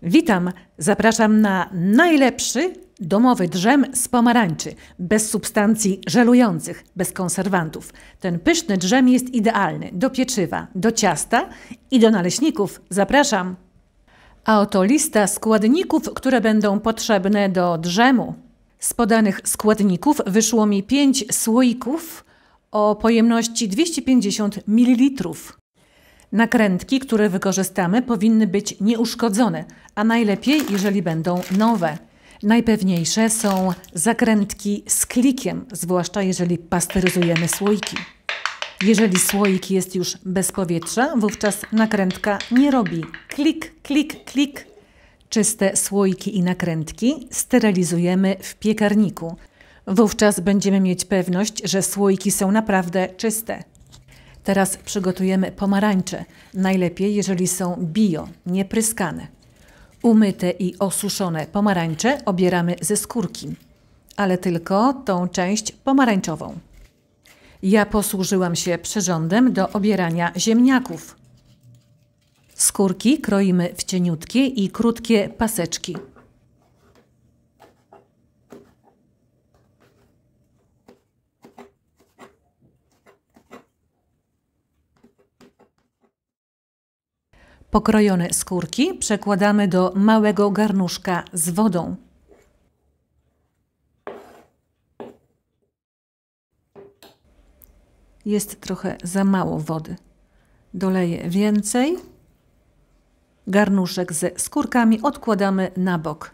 Witam, zapraszam na najlepszy domowy drzem z pomarańczy, bez substancji żelujących, bez konserwantów. Ten pyszny drzem jest idealny do pieczywa, do ciasta i do naleśników. Zapraszam. A oto lista składników, które będą potrzebne do drzemu. Z podanych składników wyszło mi 5 słoików o pojemności 250 ml. Nakrętki, które wykorzystamy, powinny być nieuszkodzone, a najlepiej, jeżeli będą nowe. Najpewniejsze są zakrętki z klikiem, zwłaszcza jeżeli pasteryzujemy słoiki. Jeżeli słoik jest już bez powietrza, wówczas nakrętka nie robi klik, klik, klik. Czyste słoiki i nakrętki sterylizujemy w piekarniku. Wówczas będziemy mieć pewność, że słoiki są naprawdę czyste. Teraz przygotujemy pomarańcze. Najlepiej, jeżeli są bio, niepryskane. Umyte i osuszone pomarańcze obieramy ze skórki, ale tylko tą część pomarańczową. Ja posłużyłam się przyrządem do obierania ziemniaków. Skórki kroimy w cieniutkie i krótkie paseczki. Pokrojone skórki przekładamy do małego garnuszka z wodą. Jest trochę za mało wody. Doleję więcej. Garnuszek ze skórkami odkładamy na bok.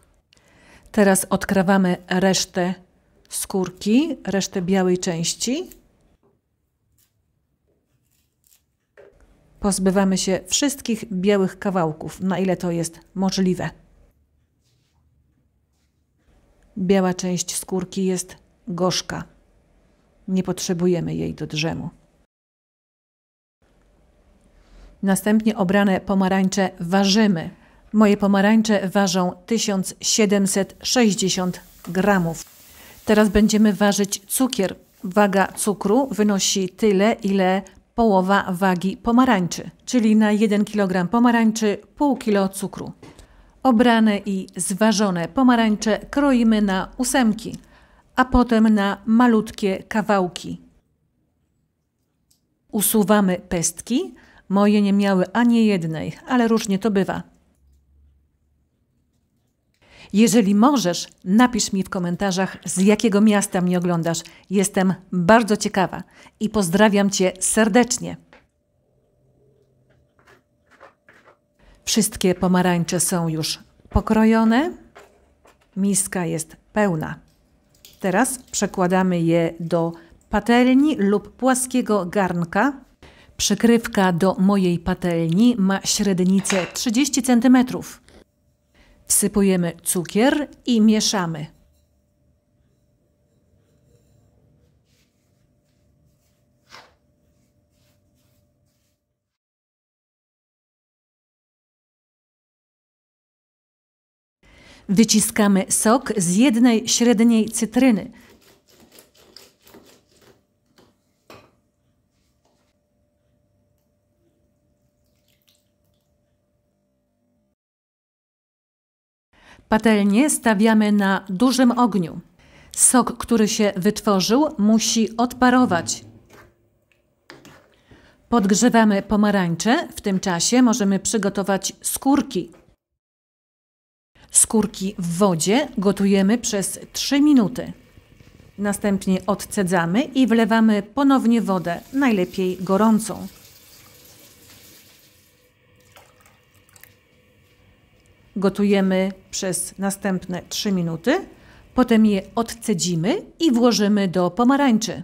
Teraz odkrawamy resztę skórki, resztę białej części. Pozbywamy się wszystkich białych kawałków, na ile to jest możliwe. Biała część skórki jest gorzka. Nie potrzebujemy jej do drzemu. Następnie obrane pomarańcze ważymy. Moje pomarańcze ważą 1760 gramów. Teraz będziemy ważyć cukier. Waga cukru wynosi tyle, ile połowa wagi pomarańczy, czyli na 1 kg pomarańczy pół kilo cukru. Obrane i zważone pomarańcze kroimy na ósemki, a potem na malutkie kawałki. Usuwamy pestki. Moje nie miały ani jednej, ale różnie to bywa. Jeżeli możesz, napisz mi w komentarzach, z jakiego miasta mnie oglądasz. Jestem bardzo ciekawa i pozdrawiam Cię serdecznie. Wszystkie pomarańcze są już pokrojone. Miska jest pełna. Teraz przekładamy je do patelni lub płaskiego garnka. Przykrywka do mojej patelni ma średnicę 30 cm. Wsypujemy cukier i mieszamy. Wyciskamy sok z jednej średniej cytryny. Patelnię stawiamy na dużym ogniu. Sok, który się wytworzył, musi odparować. Podgrzewamy pomarańcze. W tym czasie możemy przygotować skórki. Skórki w wodzie gotujemy przez 3 minuty. Następnie odcedzamy i wlewamy ponownie wodę, najlepiej gorącą. Gotujemy przez następne 3 minuty, potem je odcedzimy i włożymy do pomarańczy.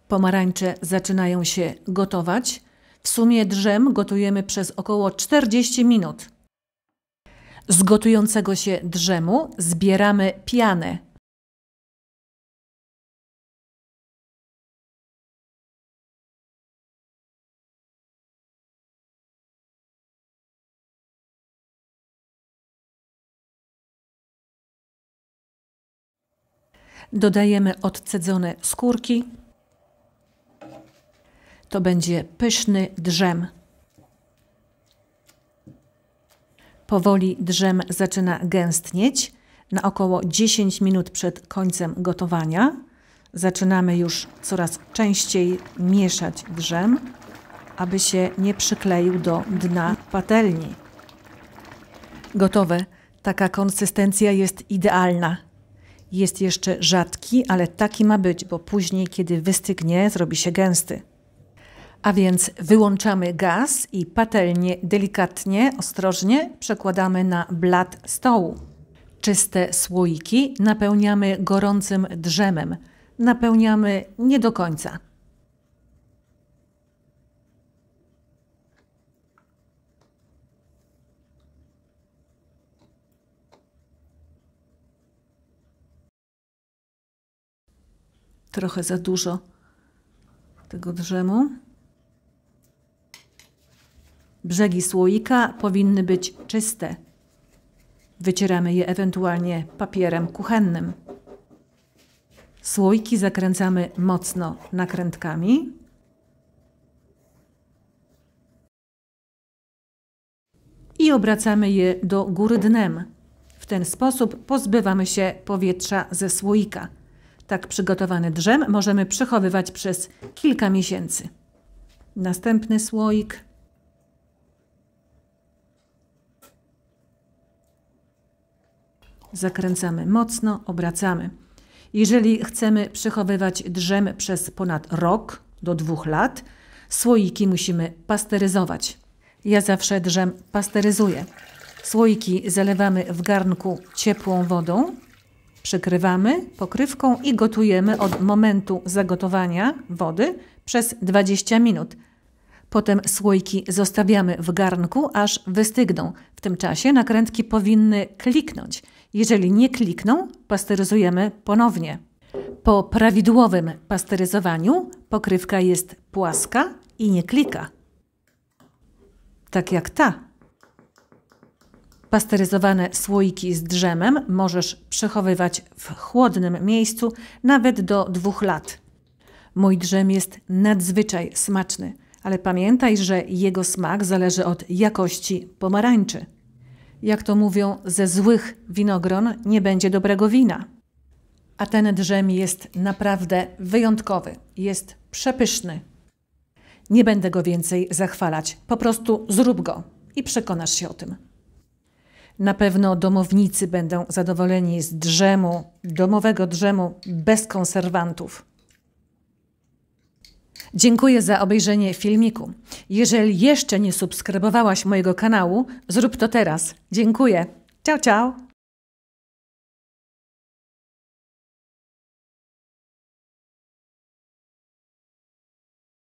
Pomarańcze zaczynają się gotować. W sumie drzem gotujemy przez około 40 minut. Z gotującego się drzemu zbieramy pianę. Dodajemy odcedzone skórki. To będzie pyszny drzem. Powoli drzem zaczyna gęstnieć. Na około 10 minut przed końcem gotowania zaczynamy już coraz częściej mieszać drzem, aby się nie przykleił do dna patelni. Gotowe. Taka konsystencja jest idealna. Jest jeszcze rzadki, ale taki ma być, bo później, kiedy wystygnie, zrobi się gęsty. A więc wyłączamy gaz i patelnię delikatnie, ostrożnie przekładamy na blat stołu. Czyste słoiki napełniamy gorącym drzemem. Napełniamy nie do końca. Trochę za dużo tego drzemu. Brzegi słoika powinny być czyste. Wycieramy je ewentualnie papierem kuchennym. Słoiki zakręcamy mocno nakrętkami. I obracamy je do góry dnem. W ten sposób pozbywamy się powietrza ze słoika. Tak przygotowany drzem możemy przechowywać przez kilka miesięcy. Następny słoik. Zakręcamy mocno, obracamy. Jeżeli chcemy przechowywać drzem przez ponad rok do 2 lat, słoiki musimy pasteryzować. Ja zawsze drzem pasteryzuję. Słoiki zalewamy w garnku ciepłą wodą, przykrywamy pokrywką i gotujemy od momentu zagotowania wody przez 20 minut. Potem słoiki zostawiamy w garnku, aż wystygną. W tym czasie nakrętki powinny kliknąć. Jeżeli nie klikną, pasteryzujemy ponownie. Po prawidłowym pasteryzowaniu pokrywka jest płaska i nie klika. Tak jak ta. Pasteryzowane słoiki z drzemem możesz przechowywać w chłodnym miejscu nawet do 2 lat. Mój drzem jest nadzwyczaj smaczny, ale pamiętaj, że jego smak zależy od jakości pomarańczy. Jak to mówią, ze złych winogron nie będzie dobrego wina. A ten drzem jest naprawdę wyjątkowy. Jest przepyszny. Nie będę go więcej zachwalać. Po prostu zrób go i przekonasz się o tym. Na pewno domownicy będą zadowoleni z drzemu, domowego drzemu bez konserwantów. Dziękuję za obejrzenie filmiku. Jeżeli jeszcze nie subskrybowałaś mojego kanału, zrób to teraz. Dziękuję. Ciao, ciao.